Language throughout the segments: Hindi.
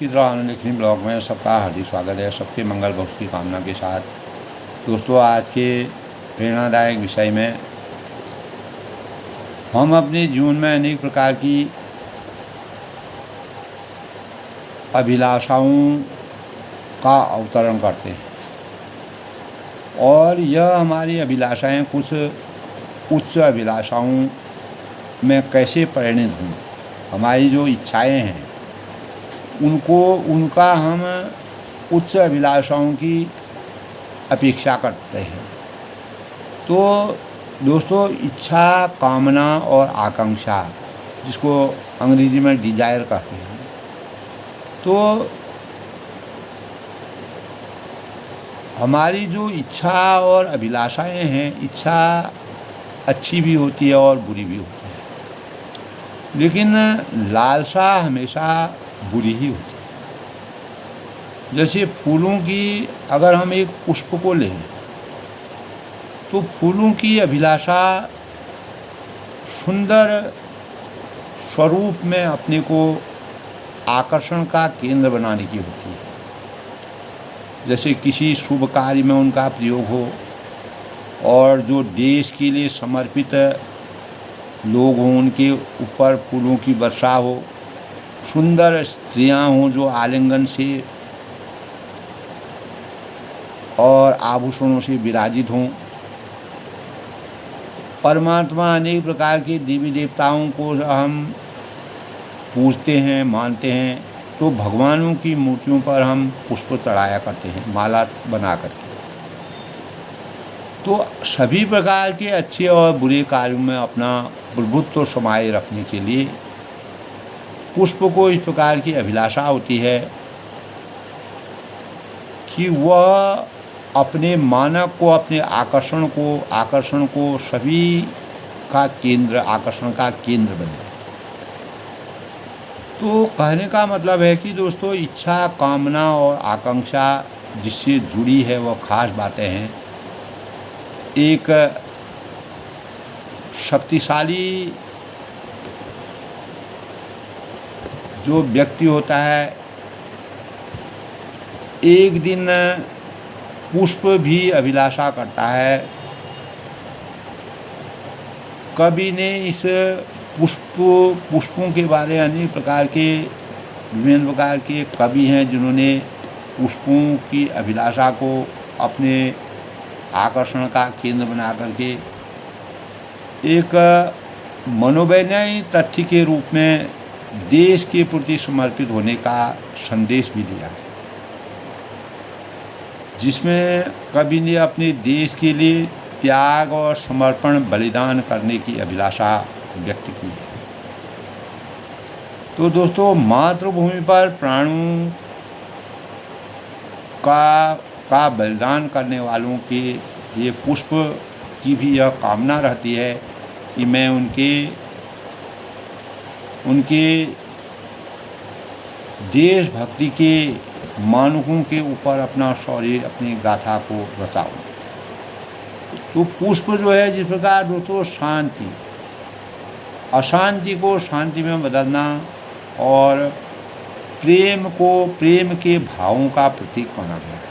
की तरह अनुलेखनी ब्लॉग में सबका हार्दिक स्वागत है। सबके मंगल भविष्य की कामना के साथ दोस्तों, आज के प्रेरणादायक विषय में हम अपने जीवन में अनेक प्रकार की अभिलाषाओं का अवतरण करते हैं और यह हमारी अभिलाषाएं कुछ उच्च अभिलाषाओं में कैसे परिणत हों। हमारी जो इच्छाएं हैं उनका हम उच्च अभिलाषाओं की अपेक्षा करते हैं। तो दोस्तों, इच्छा, कामना और आकांक्षा, जिसको अंग्रेजी में डिजायर कहते हैं, तो हमारी जो इच्छा और अभिलाषाएं हैं, इच्छा अच्छी भी होती है और बुरी भी होती है, लेकिन लालसा हमेशा बुरी ही होती है। जैसे फूलों की, अगर हम एक पुष्प को लें तो फूलों की अभिलाषा सुंदर स्वरूप में अपने को आकर्षण का केंद्र बनाने की होती है। जैसे किसी शुभ कार्य में उनका प्रयोग हो और जो देश के लिए समर्पित लोग हों, उनके ऊपर फूलों की वर्षा हो, सुंदर स्त्रियां हों जो आलिंगन से और आभूषणों से विराजित हों। परमात्मा अनेक प्रकार के देवी देवताओं को हम पूजते हैं, मानते हैं, तो भगवानों की मूर्तियों पर हम पुष्प चढ़ाया करते हैं, माला बना करके। तो सभी प्रकार के अच्छे और बुरे कार्यों में अपना प्रभुत्व समाये रखने के लिए पुष्प को इस प्रकार की अभिलाषा होती है कि वह अपने मानक को, अपने आकर्षण को सभी का केंद्र, आकर्षण का केंद्र बन जाए। तो कहने का मतलब है कि दोस्तों, इच्छा, कामना और आकांक्षा जिससे जुड़ी है वह खास बातें हैं। एक शक्तिशाली जो व्यक्ति होता है, एक दिन पुष्प भी अभिलाषा करता है। कवि ने इस पुष्पों के बारे में, अनेक प्रकार के विभिन्न प्रकार के कवि हैं जिन्होंने पुष्पों की अभिलाषा को अपने आकर्षण का केंद्र बना करके एक मनोवैज्ञानिक तथ्य के रूप में देश के प्रति समर्पित होने का संदेश भी दिया है, जिसमें कवि ने अपने देश के लिए त्याग और समर्पण, बलिदान करने की अभिलाषा व्यक्त की है। तो दोस्तों, मातृभूमि पर प्राणों का बलिदान करने वालों के ये पुष्प की भी यह कामना रहती है कि मैं उनके देशभक्ति के मानकों के ऊपर अपना शौर्य, अपनी गाथा को रचाऊं। तो पुष्प जो है, जिस प्रकार दोस्तों अशांति को शांति में बदलना और प्रेम के भावों का प्रतीक माना गया है।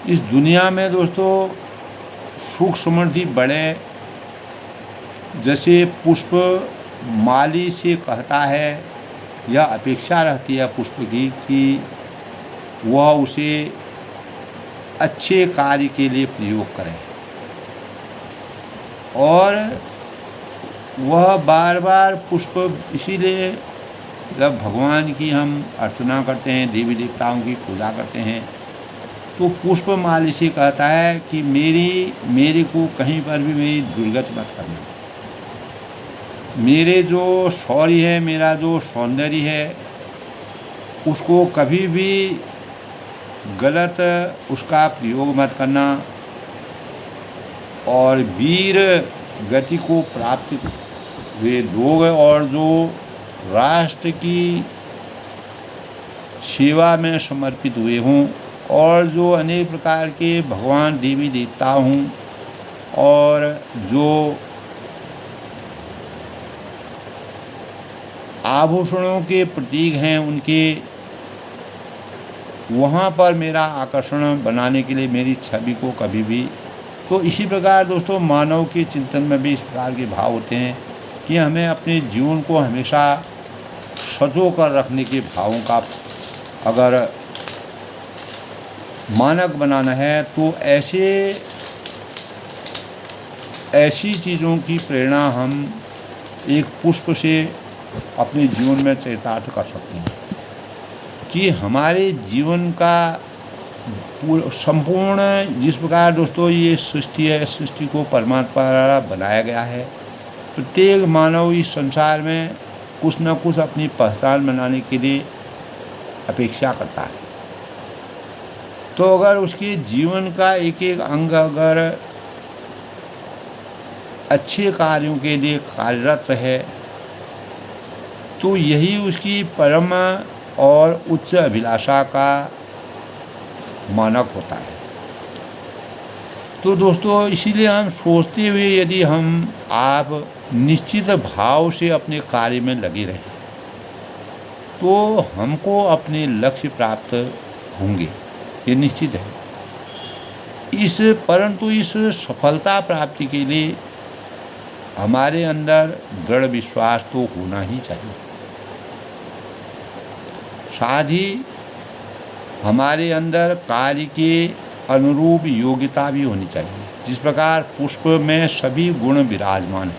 इस दुनिया में दोस्तों सुख समृद्धि बढ़े, जैसे पुष्प माली से कहता है, यह अपेक्षा रहती है पुष्प की कि वह उसे अच्छे कार्य के लिए प्रयोग करें और वह बार बार पुष्प, इसीलिए जब भगवान की हम अर्चना करते हैं, देवी देवताओं की पूजा करते हैं, तो पुष्प माली से कहता है कि मेरे को कहीं पर भी मेरी दुर्गति मत करना। मेरे जो शौर्य है, मेरा जो सौंदर्य है, उसको कभी भी गलत उसका प्रयोग मत करना और वीर गति को प्राप्त हुए लोग और जो राष्ट्र की सेवा में समर्पित हुए हों और जो अनेक प्रकार के भगवान देवी देवता हों और जो आभूषणों के प्रतीक हैं, उनके वहाँ पर मेरा आकर्षण बनाने के लिए मेरी छवि को कभी भी। तो इसी प्रकार दोस्तों मानव के चिंतन में भी इस प्रकार के भाव होते हैं कि हमें अपने जीवन को हमेशा सजो कर रखने के भावों का अगर मानक बनाना है तो ऐसी चीज़ों की प्रेरणा हम एक पुष्प से अपने जीवन में चरितार्थ कर सकते हैं कि हमारे जीवन का संपूर्ण, जिस प्रकार दोस्तों ये सृष्टि है, सृष्टि को परमात्मा द्वारा बनाया गया है। प्रत्येक मानव इस संसार में कुछ न कुछ अपनी पहचान बनाने के लिए अपेक्षा करता है। तो अगर उसके जीवन का एक एक अंग अगर अच्छे कार्यों के लिए कार्यरत रहे तो यही उसकी परम और उच्च अभिलाषा का मानक होता है। तो दोस्तों इसीलिए हम सोचते हुए यदि हम आप निश्चित भाव से अपने कार्य में लगे रहें तो हमको अपने लक्ष्य प्राप्त होंगे, ये निश्चित है। परंतु इस सफलता प्राप्ति के लिए हमारे अंदर दृढ़ विश्वास तो होना ही चाहिए। साथ ही हमारे अंदर कार्य के अनुरूप योग्यता भी होनी चाहिए। जिस प्रकार पुष्प में सभी गुण विराजमान हैं,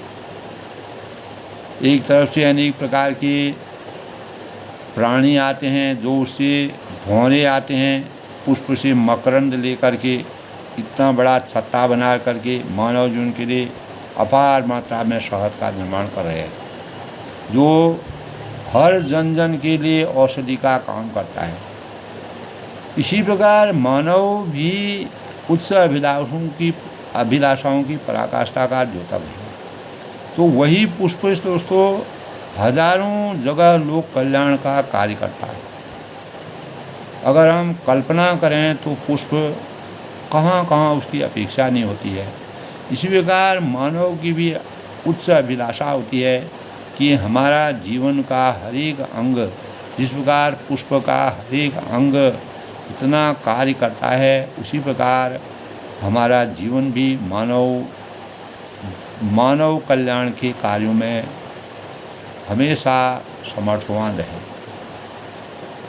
एक तरफ से अनेक प्रकार के प्राणी आते हैं जो उससे भौरे आते हैं, पुष्प से मकरंद लेकर के इतना बड़ा छत्ता बना करके मानव जीवन के लिए अपार मात्रा में शहद का निर्माण कर रहे हैं, जो हर जन जन के लिए औषधि का काम करता है। इसी प्रकार मानव भी उच्च अभिलाषाओं की पराकाष्ठा का द्योतक है। तो वही पुष्प दोस्तों हजारों जगह लोक कल्याण का कार्य करता है। अगर हम कल्पना करें तो पुष्प कहाँ कहाँ उसकी अपेक्षा नहीं होती है। इसी प्रकार मानव की भी उच्च अभिलाषा होती है कि हमारा जीवन का हर एक अंग, जिस प्रकार पुष्प का हर एक अंग इतना कार्य करता है, उसी प्रकार हमारा जीवन भी मानव कल्याण के कार्यों में हमेशा समर्थवान रहे।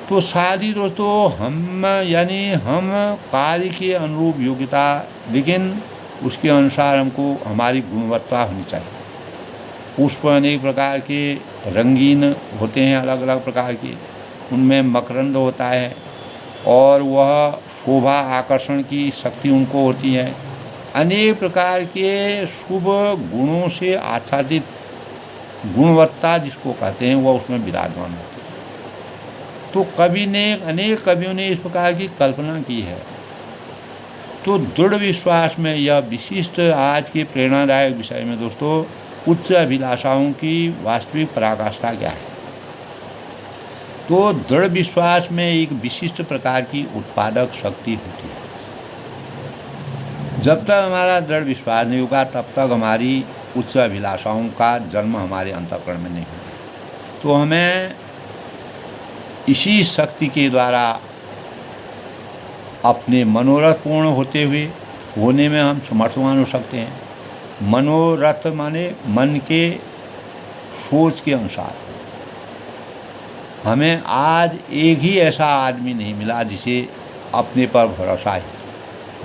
तो साथ ही दोस्तों हम कार्य के अनुरूप योग्यता, लेकिन उसके अनुसार हमको हमारी गुणवत्ता होनी चाहिए। पुष्प अनेक प्रकार के रंगीन होते हैं, अलग अलग प्रकार के, उनमें मकरंद होता है और वह शोभा आकर्षण की शक्ति उनको होती है। अनेक प्रकार के शुभ गुणों से आच्छादित गुणवत्ता जिसको कहते हैं वह उसमें विराजमान होती है। तो अनेक कवियों ने इस प्रकार की कल्पना की है। तो दृढ़ विश्वास में यह विशिष्ट आज के प्रेरणादायक विषय में दोस्तों उच्च अभिलाषाओं की वास्तविक पराकाष्ठा क्या है। तो दृढ़ विश्वास में एक विशिष्ट प्रकार की उत्पादक शक्ति होती है। जब तक हमारा दृढ़ विश्वास नहीं होगा तब तक हमारी उच्च अभिलाषाओं का जन्म हमारे अंतःकरण में नहीं होगा। तो हमें इसी शक्ति के द्वारा अपने मनोरथ पूर्ण होने में हम समर्थवान हो सकते हैं। मनोरथ माने मन के सोच के अनुसार। हमें आज एक ही ऐसा आदमी नहीं मिला जिसे अपने पर भरोसा है,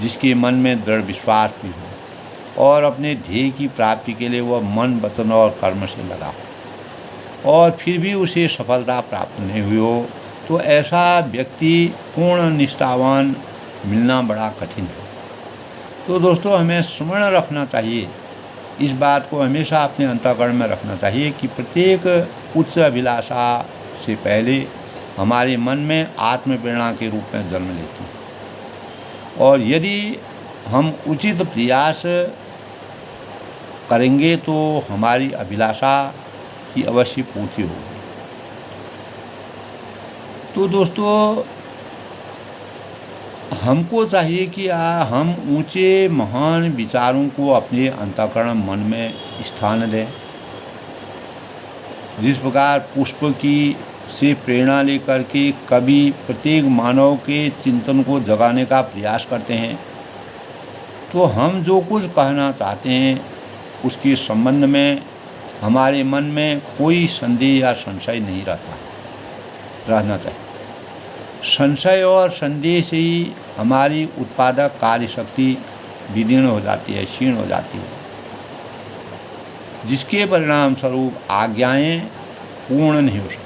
जिसके मन में दृढ़ विश्वास भी हो और अपने ध्येय की प्राप्ति के लिए वह मन वचन और कर्म से लगा हो और फिर भी उसे सफलता प्राप्त नहीं हुई हो। तो ऐसा व्यक्ति पूर्ण निष्ठावान मिलना बड़ा कठिन है। तो दोस्तों हमें स्मरण रखना चाहिए, इस बात को हमेशा अपने अंतःकरण में रखना चाहिए कि प्रत्येक उच्च अभिलाषा से पहले हमारे मन में आत्मप्रेरणा के रूप में जन्म लेती है। और यदि हम उचित प्रयास करेंगे तो हमारी अभिलाषा की अवश्य पूर्ति होगी। तो दोस्तों हमको चाहिए कि हम ऊंचे महान विचारों को अपने अंतःकरण मन में स्थान दें। जिस प्रकार पुष्प की से प्रेरणा लेकर के कवि प्रत्येक मानव के चिंतन को जगाने का प्रयास करते हैं। तो हम जो कुछ कहना चाहते हैं उसके संबंध में हमारे मन में कोई संदेह या संशय नहीं रहना चाहिए। संशय और संदेह से ही हमारी उत्पादक कार्य शक्ति विदीर्ण हो जाती है, क्षीण हो जाती है, जिसके परिणाम स्वरूप आज्ञाएं पूर्ण नहीं हो सकती।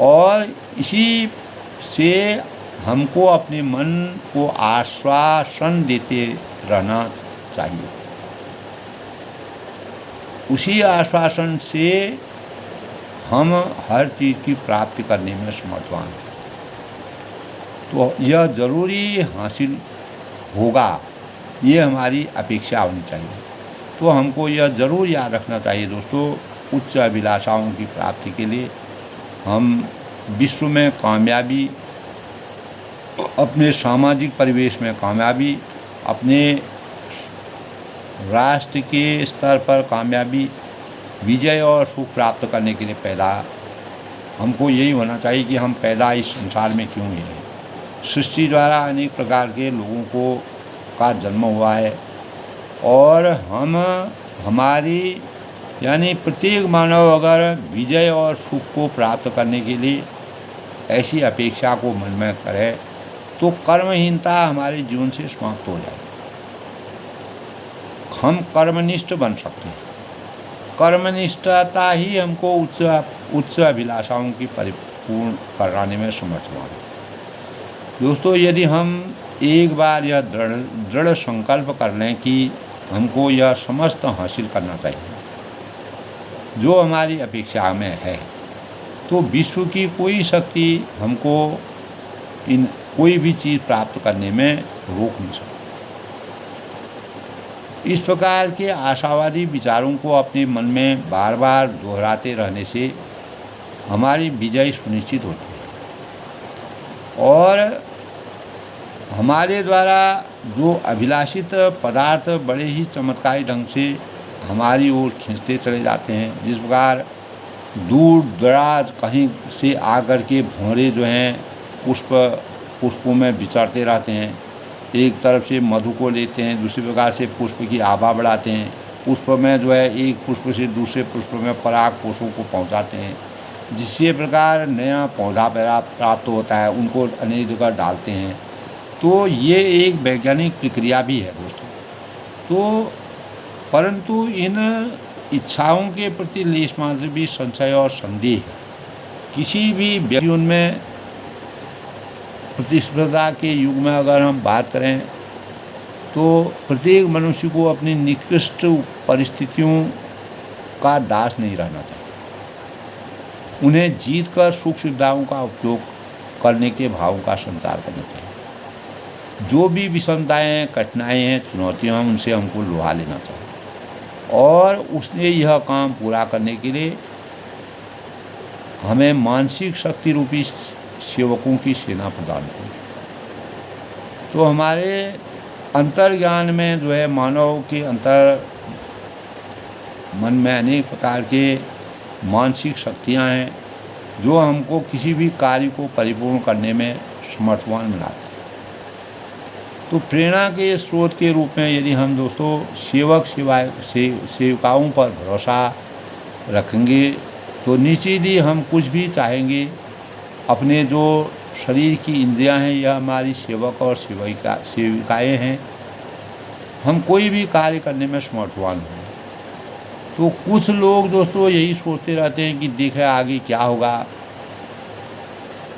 और इसी से हमको अपने मन को आश्वासन देते रहना चाहिए। उसी आश्वासन से हम हर चीज़ की प्राप्ति करने में समर्थवान हैं। तो यह ज़रूरी हासिल होगा, ये हमारी अपेक्षा होनी चाहिए। तो हमको यह ज़रूर याद रखना चाहिए दोस्तों, उच्च अभिलाषाओं की प्राप्ति के लिए हम विश्व में कामयाबी, अपने सामाजिक परिवेश में कामयाबी, अपने राष्ट्र के स्तर पर कामयाबी, विजय और सुख प्राप्त करने के लिए पैदा हमको यही होना चाहिए कि हम पैदा इस संसार में क्यों हुए हैं। सृष्टि द्वारा अनेक प्रकार के लोगों का जन्म हुआ है और हम हमारी यानी प्रत्येक मानव अगर विजय और सुख को प्राप्त करने के लिए ऐसी अपेक्षा को मन में करे तो कर्महीनता हमारे जीवन से समाप्त हो जाए। हम कर्मनिष्ठ बन सकते हैं। कर्मनिष्ठता ही हमको उच्च अभिलाषाओं की परिपूर्ण कराने में समर्थ हुआ है। दोस्तों, यदि हम एक बार यह दृढ़ संकल्प कर लें कि हमको यह समस्त हासिल करना चाहिए जो हमारी अपेक्षा में है, तो विश्व की कोई शक्ति हमको इन कोई भी चीज़ प्राप्त करने में रोक नहीं सकती। इस प्रकार के आशावादी विचारों को अपने मन में बार बार दोहराते रहने से हमारी विजय सुनिश्चित होती है और हमारे द्वारा जो अभिलाषित पदार्थ बड़े ही चमत्कारी ढंग से हमारी ओर खींचते चले जाते हैं। जिस प्रकार दूर दराज कहीं से आकर के भंवरे जो हैं पुष्पों में विचरते रहते हैं, एक तरफ से मधु को लेते हैं, दूसरी प्रकार से पुष्प की आभा बढ़ाते हैं, पुष्प में जो है एक पुष्प से दूसरे पुष्प में पराग कोषों को पहुंचाते हैं, जिससे प्रकार नया पौधा प्राप्त होता है, उनको अनेक जगह डालते हैं। तो ये एक वैज्ञानिक प्रक्रिया भी है दोस्तों। तो परंतु इन इच्छाओं के प्रति लेश मात्र भी संशय और संदेह किसी भी व्यक्ति उनमें प्रतिस्पर्धा के युग में अगर हम बात करें तो प्रत्येक मनुष्य को अपनी निकृष्ट परिस्थितियों का दास नहीं रहना चाहिए। उन्हें जीत कर सुख सुविधाओं का उपयोग करने के भाव का संचार करना चाहिए। जो भी विषमताएँ, कठिनाई हैं, चुनौतियाँ हैं, उनसे हमको लुहा लेना चाहिए और उसने यह काम पूरा करने के लिए हमें मानसिक शक्ति रूपी सेवकों की सेना प्रदान की। तो हमारे अंतर्ज्ञान में जो है मानव के अंतर मन में अनेक प्रकार के मानसिक शक्तियां हैं जो हमको किसी भी कार्य को परिपूर्ण करने में समर्थवान बनाते हैं। तो प्रेरणा के स्रोत के रूप में यदि हम दोस्तों सेविकाओं पर भरोसा रखेंगे तो निश्चित ही हम कुछ भी चाहेंगे। अपने जो शरीर की इंद्रियां हैं यह हमारी सेवक और सेविकाएँ हैं, हम कोई भी कार्य करने में समर्थवान हैं। तो कुछ लोग दोस्तों यही सोचते रहते हैं कि देखें आगे क्या होगा,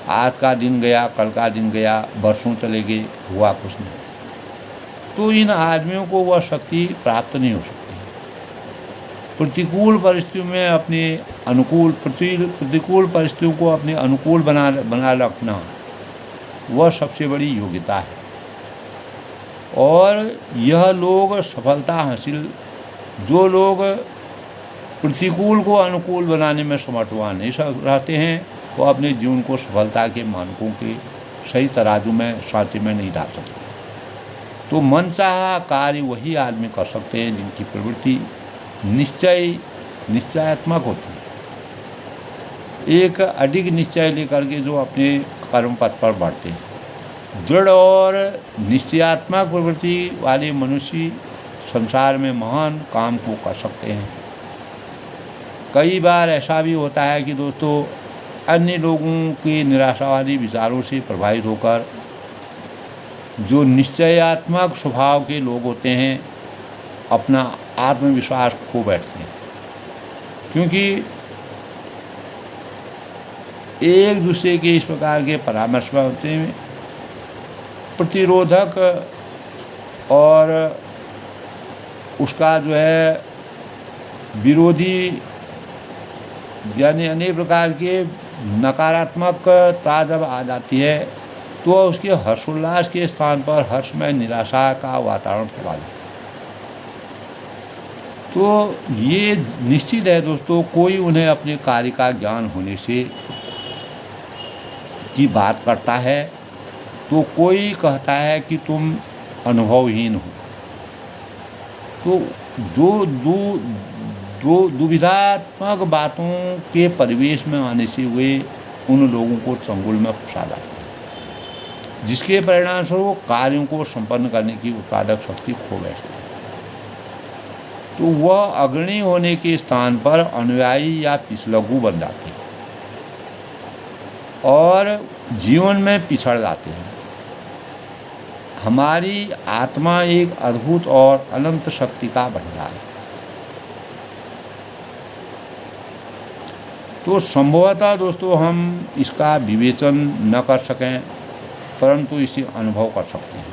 आज का दिन गया, कल का दिन गया, बरसों चले गए, हुआ कुछ नहीं। तो इन आदमियों को वह शक्ति प्राप्त नहीं हो सकती। प्रतिकूल परिस्थितियों में अपने प्रतिकूल परिस्थितियों को अपने अनुकूल बना रखना वह सबसे बड़ी योग्यता है। और यह लोग सफलता हासिल, जो लोग प्रतिकूल को अनुकूल बनाने में समर्थवान नहीं रहते हैं, वो अपने जीवन को सफलता के मानकों के सही तराजू में सांचे में नहीं डाल सकते। तो मनचाहा कार्य वही आदमी कर सकते हैं जिनकी प्रवृत्ति निश्चयात्मक होती है। एक अडिग निश्चय लेकर के जो अपने कर्म पथ पर बढ़ते हैं। दृढ़ और निश्चयात्मक प्रवृत्ति वाले मनुष्य संसार में महान काम को कर सकते हैं। कई बार ऐसा भी होता है कि दोस्तों अन्य लोगों के निराशावादी विचारों से प्रभावित होकर जो निश्चयात्मक स्वभाव के लोग होते हैं अपना आत्मविश्वास खो बैठते हैं, क्योंकि एक दूसरे के इस प्रकार के परामर्श में होते हैं प्रतिरोधक और उसका जो है विरोधी, यानी अनेक प्रकार के नकारात्मकता जब आ जाती है तो उसके हर्षोल्लास के स्थान पर हर्ष में निराशा का वातावरण फैला जाता है। तो ये निश्चित है दोस्तों, कोई उन्हें अपने कार्य का ज्ञान होने से की बात करता है तो कोई कहता है कि तुम अनुभवहीन हो। तो दो दुविधात्मक बातों के परिवेश में आने से वे उन लोगों को चंगुल में फंसा जाते हैं, जिसके परिणामस्वरूप कार्यों को संपन्न करने की उत्पादक शक्ति खो बैठती है। तो वह अग्रणी होने के स्थान पर अनुयायी या पिछलग्गू बन जाते हैं और जीवन में पिछड़ जाते हैं। हमारी आत्मा एक अद्भुत और अनंत शक्ति का भंडार है। तो संभवतः दोस्तों हम इसका विवेचन न कर सकें, परंतु इसे अनुभव कर सकते हैं।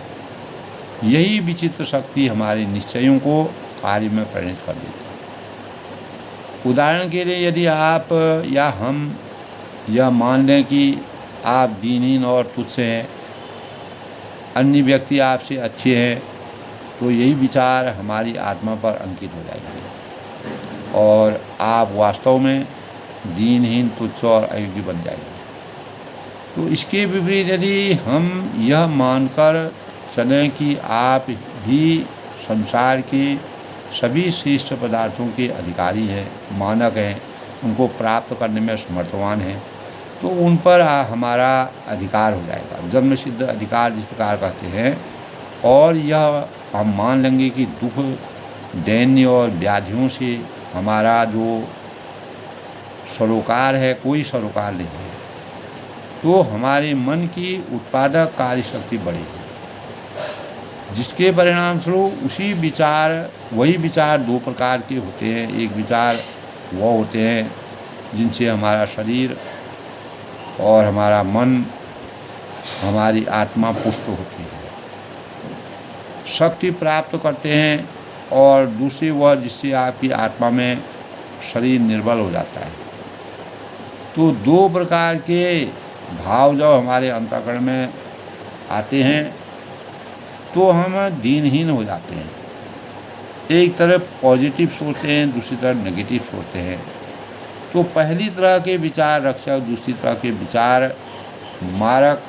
यही विचित्र शक्ति हमारे निश्चयों को कार्य में परिणत कर देती है। उदाहरण के लिए यदि आप या हम यह मान लें कि आप दीनहीन और तुच्छ हैं, अन्य व्यक्ति आपसे अच्छे हैं, तो यही विचार हमारी आत्मा पर अंकित हो जाएंगे और आप वास्तव में दीनहीन, तुच्छ और अयोग्य बन जाएंगे। तो इसके विपरीत यदि हम यह मानकर चलें कि आप ही संसार के सभी श्रेष्ठ पदार्थों के अधिकारी हैं, मानक हैं, उनको प्राप्त करने में समर्थवान हैं, तो उन पर हमारा अधिकार हो जाएगा, जन्म सिद्ध अधिकार जिस प्रकार कहते हैं। और यह हम मान लेंगे कि दुख, दैन्य और व्याधियों से हमारा जो सरोकार है, कोई सरोकार नहीं है। तो हमारे मन की उत्पादक कार्य शक्ति बढ़ेगी, जिसके परिणाम स्वरूप वही विचार दो प्रकार के होते हैं। एक विचार वो होते हैं जिनसे हमारा शरीर और हमारा मन, हमारी आत्मा पुष्ट होती है, शक्ति प्राप्त करते हैं, और दूसरी वह जिससे आपकी आत्मा में शरीर निर्बल हो जाता है। तो दो प्रकार के भाव जब हमारे अंतःकरण में आते हैं तो हम दीनहीन हो जाते हैं। एक तरफ पॉजिटिव सोचते हैं, दूसरी तरफ नेगेटिव सोचते हैं। तो पहली तरह के विचार रक्षक, दूसरी तरह के विचार मारक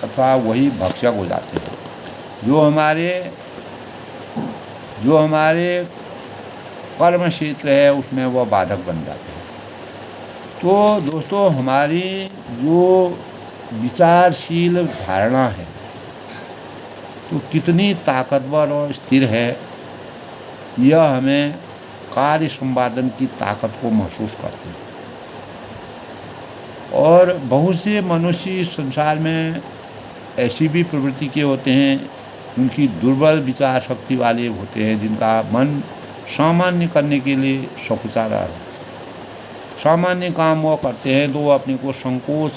अथवा वही भक्षक हो जाते हैं, जो हमारे कर्म क्षेत्र है उसमें वह बाधक बन जाते हैं। तो दोस्तों हमारी जो विचारशील धारणा है तो कितनी ताकतवर और स्थिर है, यह हमें कार्य संपादन की ताकत को महसूस करते हैं। और बहुत से मनुष्य संसार में ऐसी भी प्रवृत्ति के होते हैं, उनकी दुर्बल विचार शक्ति वाले होते हैं, जिनका मन सामान्य करने के लिए सकुचारा है। सामान्य काम वो करते हैं तो वो अपने को संकोच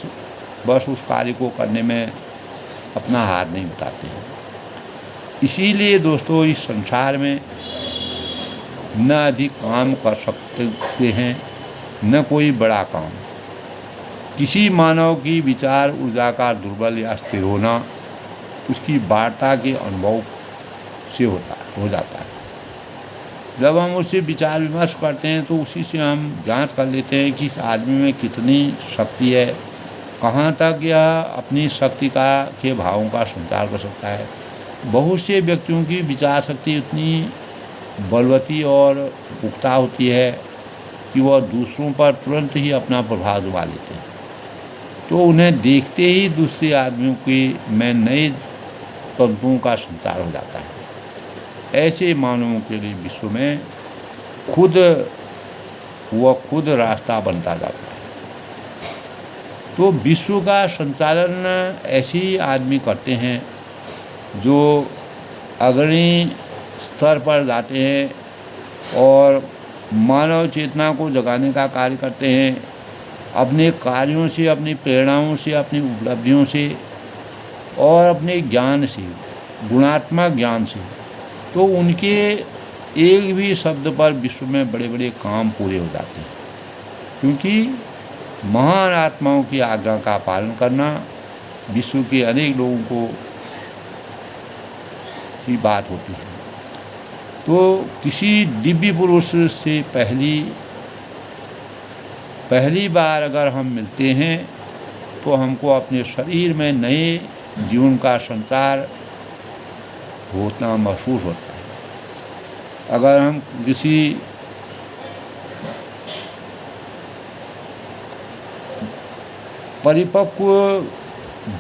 बस उस कार्य को करने में अपना हाथ नहीं उठाते हैं। इसीलिए दोस्तों इस संसार में न अधिक काम कर सकते हैं, न कोई बड़ा काम। किसी मानव की विचार ऊर्जा का दुर्बल या स्थिर होना उसकी वार्ता के अनुभव से हो जाता है। जब हम उससे विचार विमर्श करते हैं तो उसी से हम जांच कर लेते हैं कि इस आदमी में कितनी शक्ति है, कहाँ तक यह अपनी शक्ति के भावों का संचार कर सकता है। बहुत से व्यक्तियों की विचार शक्ति इतनी बलवती और पुख्ता होती है कि वह दूसरों पर तुरंत ही अपना प्रभाव जमा लेते हैं। तो उन्हें देखते ही दूसरे आदमियों के में नए तंतुओं का संचार हो जाता है। ऐसे मानवों के लिए विश्व में खुद रास्ता बनता जाता है। तो विश्व का संचालन ऐसे ही आदमी करते हैं जो अग्रणी स्तर पर जाते हैं और मानव चेतना को जगाने का कार्य करते हैं, अपने कार्यों से, अपनी प्रेरणाओं से, अपनी उपलब्धियों से और अपने ज्ञान से, गुणात्मक ज्ञान से। तो उनके एक भी शब्द पर विश्व में बड़े बड़े काम पूरे हो जाते हैं, क्योंकि महान आत्माओं की आज्ञा का पालन करना विश्व के अनेक लोगों को की बात होती है। तो किसी दिव्य पुरुष से पहली बार अगर हम मिलते हैं तो हमको अपने शरीर में नए जीवन का संचार होना महसूस होता है। अगर हम किसी परिपक्व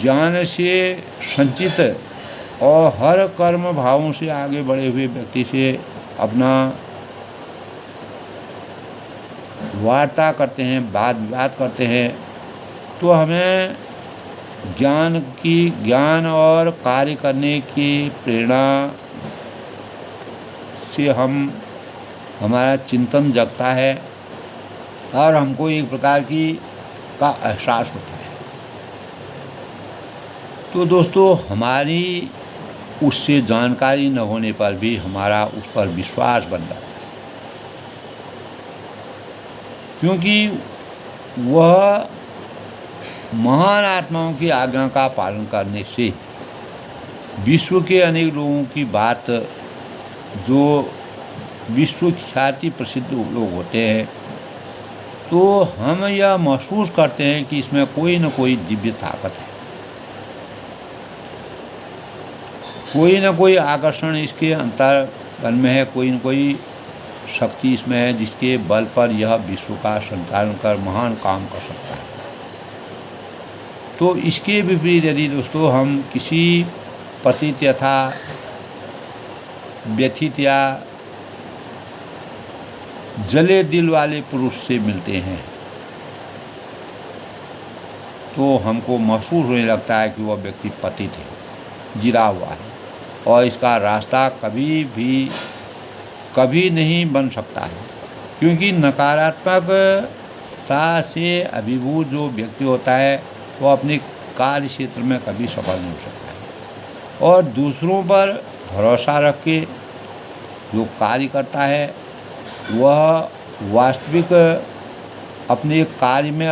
ज्ञान से संचित और हर कर्म भावों से आगे बढ़े हुए व्यक्ति से अपना वार्ता करते हैं, वाद विवाद करते हैं, तो हमें ज्ञान और कार्य करने की प्रेरणा से हमारा चिंतन जगता है और हमको एक प्रकार का एहसास होता है। तो दोस्तों, हमारी उससे जानकारी न होने पर भी हमारा उस पर विश्वास बन जाता है, क्योंकि वह महान आत्माओं की आज्ञा का पालन करने से विश्व के अनेक लोगों की बात, जो विश्व ख्याति प्रसिद्ध लोग होते हैं, तो हम यह महसूस करते हैं कि इसमें कोई न कोई दिव्य ताकत है, कोई न कोई आकर्षण इसके अंतर्गन में है, कोई न कोई शक्ति इसमें है जिसके बल पर यह विश्व का संचालन कर महान काम कर सकता है। तो इसके विपरीत यदि दोस्तों हम किसी पतित यथा व्यथित या जले दिल वाले पुरुष से मिलते हैं तो हमको महसूस होने लगता है कि वह व्यक्ति पतित है, गिरा हुआ है और इसका रास्ता कभी नहीं बन सकता है, क्योंकि नकारात्मकता से अभिभूत जो व्यक्ति होता है वो अपने कार्य क्षेत्र में कभी सफल नहीं हो सकता है। और दूसरों पर भरोसा रख के जो कार्य करता है वह वास्तविक अपने कार्य में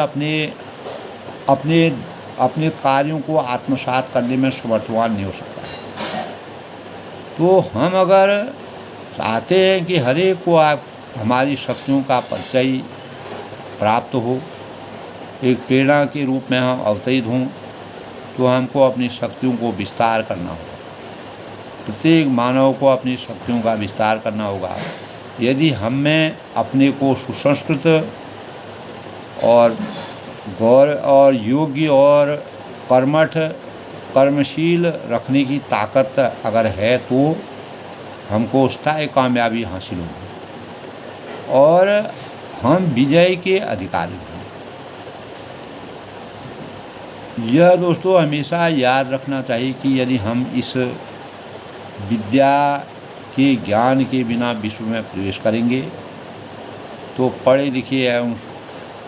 अपने कार्यों को आत्मसात करने में समर्थवान नहीं हो सकता है। तो हम अगर चाहते हैं कि हर एक को हमारी शक्तियों का परिचय प्राप्त हो, एक प्रेरणा के रूप में हम अवतरित हों, तो हमको अपनी शक्तियों को विस्तार करना होगा। प्रत्येक मानव को अपनी शक्तियों का विस्तार करना होगा। यदि हम में अपने को सुसंस्कृत और गौर और योग्य और कर्मशील रखने की ताकत अगर है तो हमको स्थायी कामयाबी हासिल होगी और हम विजय के अधिकारी हैं। यह दोस्तों हमेशा याद रखना चाहिए कि यदि हम इस विद्या के ज्ञान के बिना विश्व में प्रवेश करेंगे तो पढ़े लिखे एवं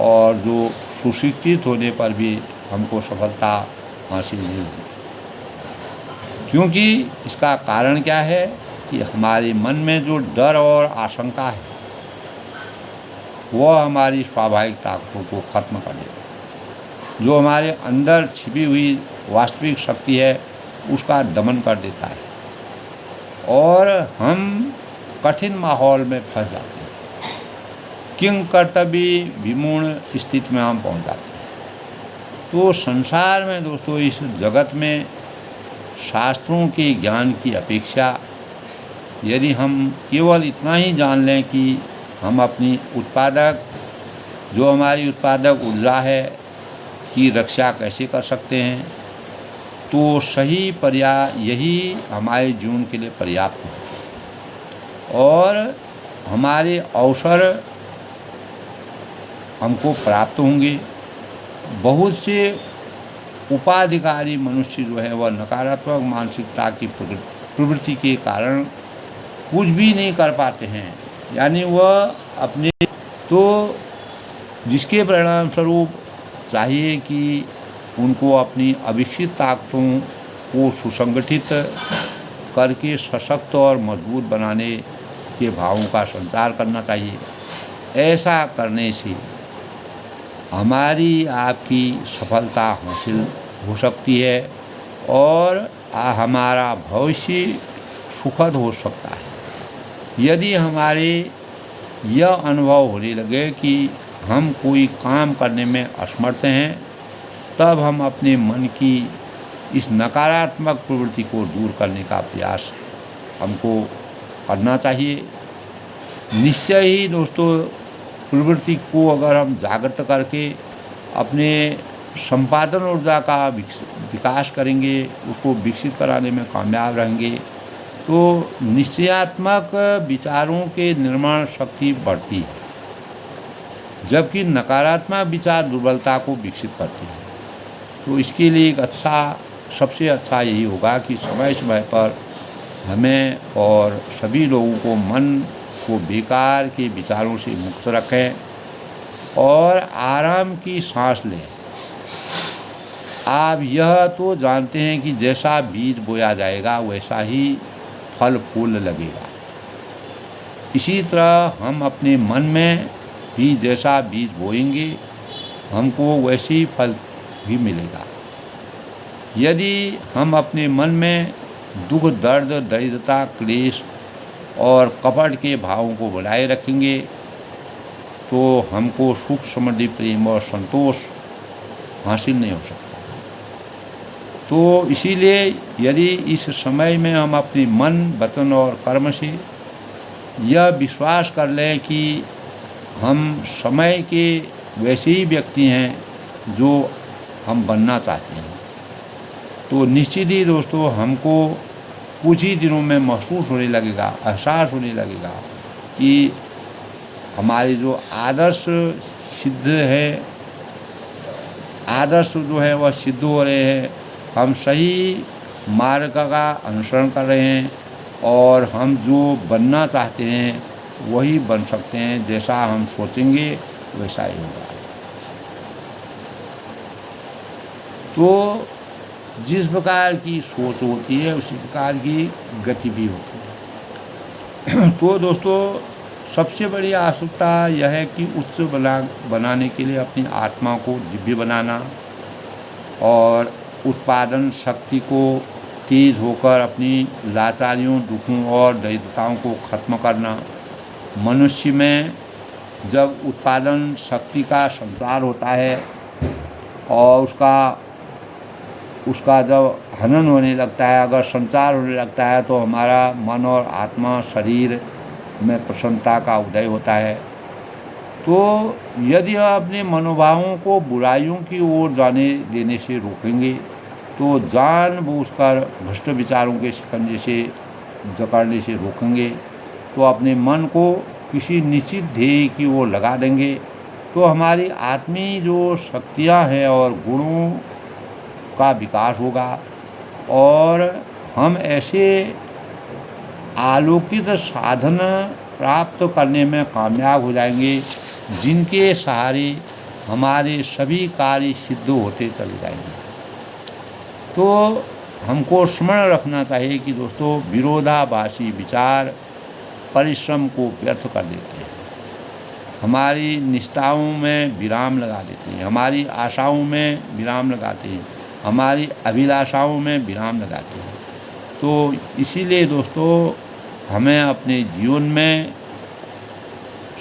और जो सुशिक्षित होने पर भी हमको सफलता हासिल नहीं होगी। क्योंकि इसका कारण क्या है कि हमारे मन में जो डर और आशंका है वह हमारी स्वाभाविक ताकतों को खत्म कर देता है। जो हमारे अंदर छिपी हुई वास्तविक शक्ति है उसका दमन कर देता है और हम कठिन माहौल में फंस जाते हैं, किंग कर्तव्य विमूढ़ स्थिति में हम पहुंच जाते हैं। तो संसार में दोस्तों, इस जगत में शास्त्रों के ज्ञान की अपेक्षा यदि हम केवल इतना ही जान लें कि हम अपनी उत्पादक जो हमारी उत्पादक ऊर्जा है की रक्षा कैसे कर सकते हैं। तो सही पर्याय यही हमारे जीवन के लिए पर्याप्त है और हमारे अवसर हमको प्राप्त होंगे। बहुत से उपाधिकारी मनुष्य जो है वह नकारात्मक मानसिकता की प्रवृत्ति के कारण कुछ भी नहीं कर पाते हैं, यानी वह अपने तो जिसके परिणाम स्वरूप चाहिए कि उनको अपनी अविकसित ताकतों को सुसंगठित करके सशक्त और मजबूत बनाने के भावों का संचार करना चाहिए। ऐसा करने से हमारी आपकी सफलता हासिल हो सकती है और हमारा भविष्य सुखद हो सकता है। यदि हमारे यह अनुभव होने लगे कि हम कोई काम करने में असमर्थ हैं, तब हम अपने मन की इस नकारात्मक प्रवृत्ति को दूर करने का प्रयास हमको करना चाहिए। निश्चय ही दोस्तों प्रवृत्ति को अगर हम जागृत करके अपने संपादन ऊर्जा का विकास करेंगे, उसको विकसित कराने में कामयाब रहेंगे, तो निश्चयात्मक विचारों के निर्माण शक्ति बढ़ती है, जबकि नकारात्मक विचार दुर्बलता को विकसित करती है। तो इसके लिए एक सबसे अच्छा यही होगा कि समय समय पर हमें और सभी लोगों को मन को बेकार के विचारों से मुक्त रखें और आराम की सांस लें। आप यह तो जानते हैं कि जैसा बीज बोया जाएगा वैसा ही फल फूल लगेगा। इसी तरह हम अपने मन में भी जैसा बीज बोएंगे हमको वैसे ही फल भी मिलेगा। यदि हम अपने मन में दुख, दर्द, दरिद्रता, क्लेश और कपट के भावों को बनाए रखेंगे तो हमको सुख, समृद्धि, प्रेम और संतोष हासिल नहीं हो सकता। तो इसीलिए यदि इस समय में हम अपने मन, वचन और कर्म से यह विश्वास कर लें कि हम समय के वैसे ही व्यक्ति हैं जो हम बनना चाहते हैं, तो निश्चित ही दोस्तों हमको कुछ ही दिनों में महसूस होने लगेगा, एहसास होने लगेगा कि हमारे जो आदर्श सिद्ध है, आदर्श जो है वह सिद्ध हो रहे हैं, हम सही मार्ग का अनुसरण कर रहे हैं और हम जो बनना चाहते हैं वही बन सकते हैं। जैसा हम सोचेंगे वैसा ही होगा। तो जिस प्रकार की सोच होती है उसी प्रकार की गति भी होती है। तो दोस्तों सबसे बड़ी आवश्यकता यह है कि उच्च बनाने के लिए अपनी आत्मा को दिव्य बनाना और उत्पादन शक्ति को तेज होकर अपनी लाचारियों, दुखों और दरिद्रताओं को खत्म करना। मनुष्य में जब उत्पादन शक्ति का संचार होता है और उसका जब हनन होने लगता है, अगर संचार होने लगता है, तो हमारा मन और आत्मा, शरीर में प्रसन्नता का उदय होता है। तो यदि आप अपने मनोभावों को बुराइयों की ओर जाने देने से रोकेंगे तो जानबूझकर भ्रष्ट विचारों के शिकंजे से जकड़ने से रोकेंगे, तो अपने मन को किसी निश्चित ध्येय की ओर लगा देंगे, तो हमारी आत्मीय जो शक्तियाँ हैं और गुणों का विकास होगा और हम ऐसे आलोकित साधन प्राप्त करने में कामयाब हो जाएंगे जिनके सहारे हमारे सभी कार्य सिद्ध होते चले जाएंगे। तो हमको स्मरण रखना चाहिए कि दोस्तों विरोधाभासी विचार परिश्रम को व्यर्थ कर देते हैं, हमारी निष्ठाओं में विराम लगा देते हैं, हमारी आशाओं में विराम लगाते हैं, हमारी अभिलाषाओं में विराम लगाते हैं। तो इसीलिए दोस्तों हमें अपने जीवन में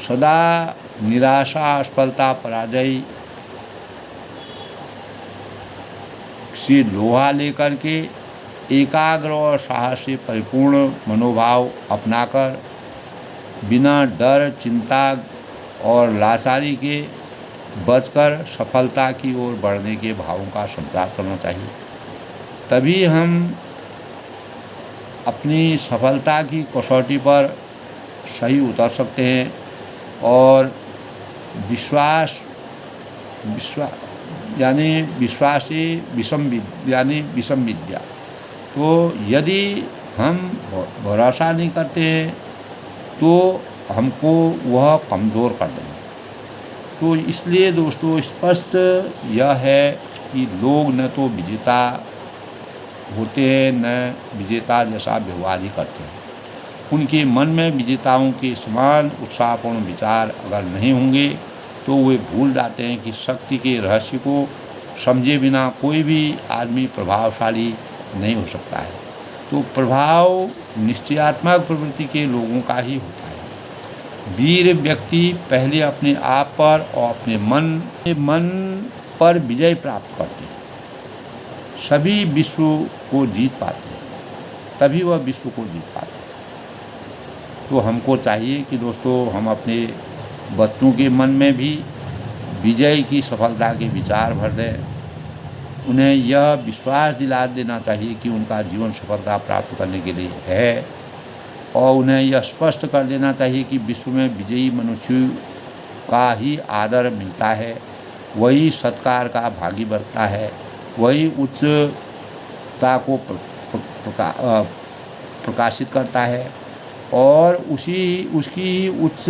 सदा निराशा, असफलता, पराजय से लोहा लेकर के एकाग्र और साहस से परिपूर्ण मनोभाव अपनाकर बिना डर, चिंता और लाचारी के बचकर सफलता की ओर बढ़ने के भावों का संचार करना चाहिए। तभी हम अपनी सफलता की कसौटी पर सही उतर सकते हैं। और विश्वास यानी विश्वासी विषम विद्या। तो यदि हम भरोसा नहीं करते हैं तो हमको वह कमज़ोर कर देंगे। तो इसलिए दोस्तों स्पष्ट यह है कि लोग न तो विजेता होते हैं न विजेता जैसा व्यवहार ही करते हैं। उनके मन में विजेताओं के समान उत्साहपूर्ण विचार अगर नहीं होंगे तो वे भूल जाते हैं कि शक्ति के रहस्य को समझे बिना कोई भी आदमी प्रभावशाली नहीं हो सकता है। तो प्रभाव निश्चयात्मक प्रवृत्ति के लोगों का ही होता है। वीर व्यक्ति पहले अपने आप पर और अपने मन पर विजय प्राप्त करते हैं, सभी विश्व को जीत पाते हैं, तभी वह विश्व को जीत पाते हैं। तो हमको चाहिए कि दोस्तों हम अपने बच्चों के मन में भी विजय की सफलता के विचार भर दें। उन्हें यह विश्वास दिला देना चाहिए कि उनका जीवन सफलता प्राप्त करने के लिए है, और उन्हें यह स्पष्ट कर देना चाहिए कि विश्व में विजयी मनुष्य का ही आदर मिलता है, वही सत्कार का भागी बनता है, वही उच्चता को प्रकाशित करता है और उसकी उच्च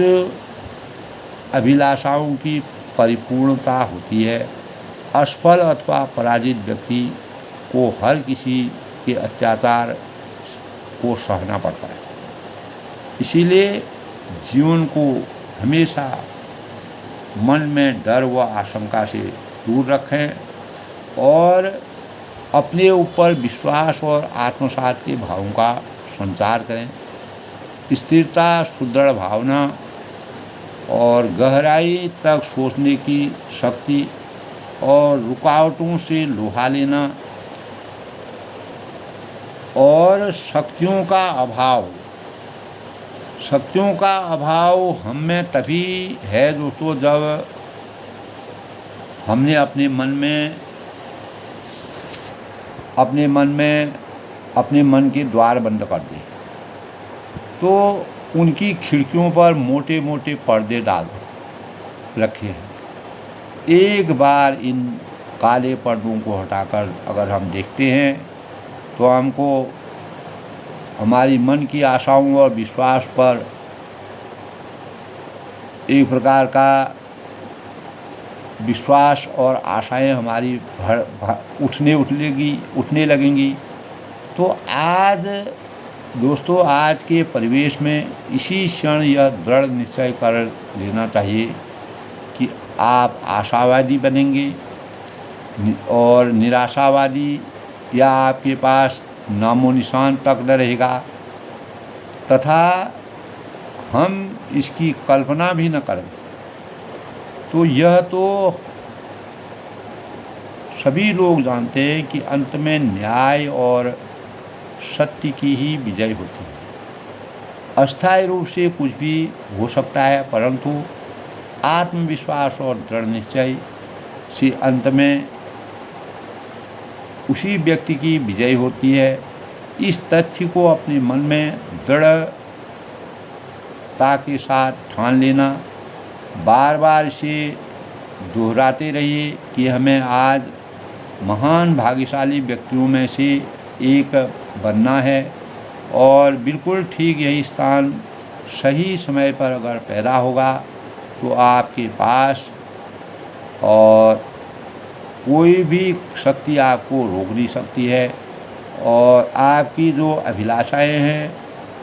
अभिलाषाओं की परिपूर्णता होती है। असफल अथवा पराजित व्यक्ति को हर किसी के अत्याचार को सहना पड़ता है। इसीलिए जीवन को हमेशा मन में डर व आशंका से दूर रखें और अपने ऊपर विश्वास और आत्मसात के भावों का संचार करें। स्थिरता, सुदृढ़ भावना और गहराई तक सोचने की शक्ति और रुकावटों से लोहा लेना और शक्तियों का अभाव हम में तभी है दोस्तों जब हमने अपने मन के द्वार बंद कर दिए। तो उनकी खिड़कियों पर मोटे मोटे पर्दे डाल रखे हैं। एक बार इन काले पर्दों को हटाकर अगर हम देखते हैं तो हमको हमारी मन की आशाओं और विश्वास पर एक प्रकार का विश्वास और आशाएं हमारी उठने लगेंगी। तो आज दोस्तों आज के परिवेश में इसी क्षण यह दृढ़ निश्चय कर लेना चाहिए कि आप आशावादी बनेंगे और निराशावादी या आपके पास नामो निशान तक न रहेगा, तथा हम इसकी कल्पना भी न करें। तो यह तो सभी लोग जानते हैं कि अंत में न्याय और सत्य की ही विजय होती है। अस्थायी रूप से कुछ भी हो सकता है, परंतु आत्मविश्वास और दृढ़ निश्चय से अंत में उसी व्यक्ति की विजय होती है। इस तथ्य को अपने मन में दृढ़ता के साथ ठान लेना, बार बार इसे दोहराते रहिए कि हमें आज महान भाग्यशाली व्यक्तियों में से एक बनना है और बिल्कुल ठीक यही स्थान सही समय पर अगर पैदा होगा तो आपके पास और कोई भी शक्ति आपको रोक नहीं सकती है। और आपकी जो अभिलाषाएं हैं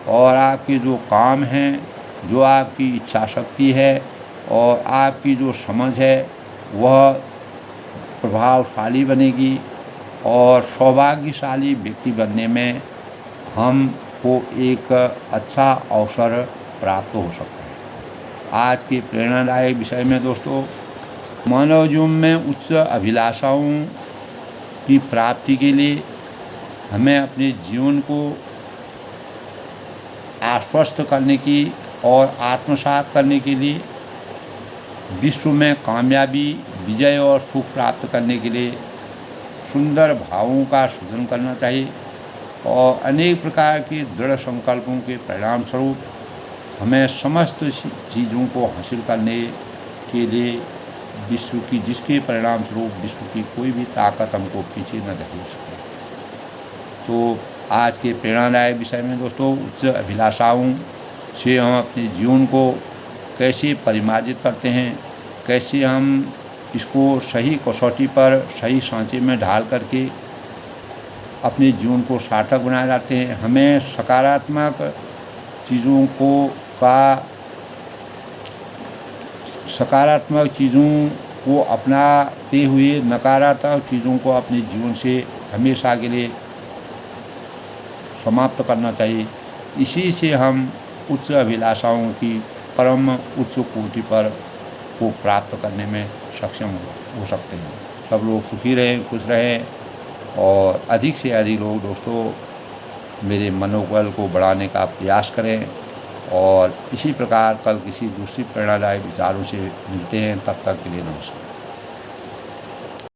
और आपके जो काम हैं, जो आपकी इच्छा शक्ति है और आपकी जो समझ है वह प्रभावशाली बनेगी और सौभाग्यशाली व्यक्ति बनने में हमको एक अच्छा अवसर प्राप्त हो सकता है। आज के प्रेरणादायक विषय में दोस्तों मानव जीवन में उच्च अभिलाषाओं की प्राप्ति के लिए हमें अपने जीवन को आश्वस्त करने की और आत्मसात करने के लिए विश्व में कामयाबी, विजय और सुख प्राप्त करने के लिए सुंदर भावों का सृजन करना चाहिए और अनेक प्रकार के दृढ़ संकल्पों के परिणाम स्वरूप हमें समस्त चीज़ों को हासिल करने के लिए विश्व की जिसके परिणाम स्वरूप विश्व की कोई भी ताकत हमको पीछे न धकेल सके। तो आज के प्रेरणादायक विषय में दोस्तों उच्च अभिलाषाओं से हम अपने जीवन को कैसे परिमार्जित करते हैं, कैसे हम इसको सही कसौटी पर सही सांचे में ढाल करके अपने जीवन को सार्थक बनाए जाते हैं। हमें सकारात्मक चीज़ों को अपनाते हुए नकारात्मक चीज़ों को अपने जीवन से हमेशा के लिए समाप्त करना चाहिए। इसी से हम उच्च अभिलाषाओं की परम उच्च कोटि पर को प्राप्त करने में सक्षम हो सकते हैं। सब लोग सुखी रहें, खुश रहें और अधिक से अधिक लोग दोस्तों मेरे मनोबल को बढ़ाने का प्रयास करें। और इसी प्रकार कल किसी दूसरी प्रेरणादायक विचारों से मिलते हैं। तब तक के लिए नमस्कार।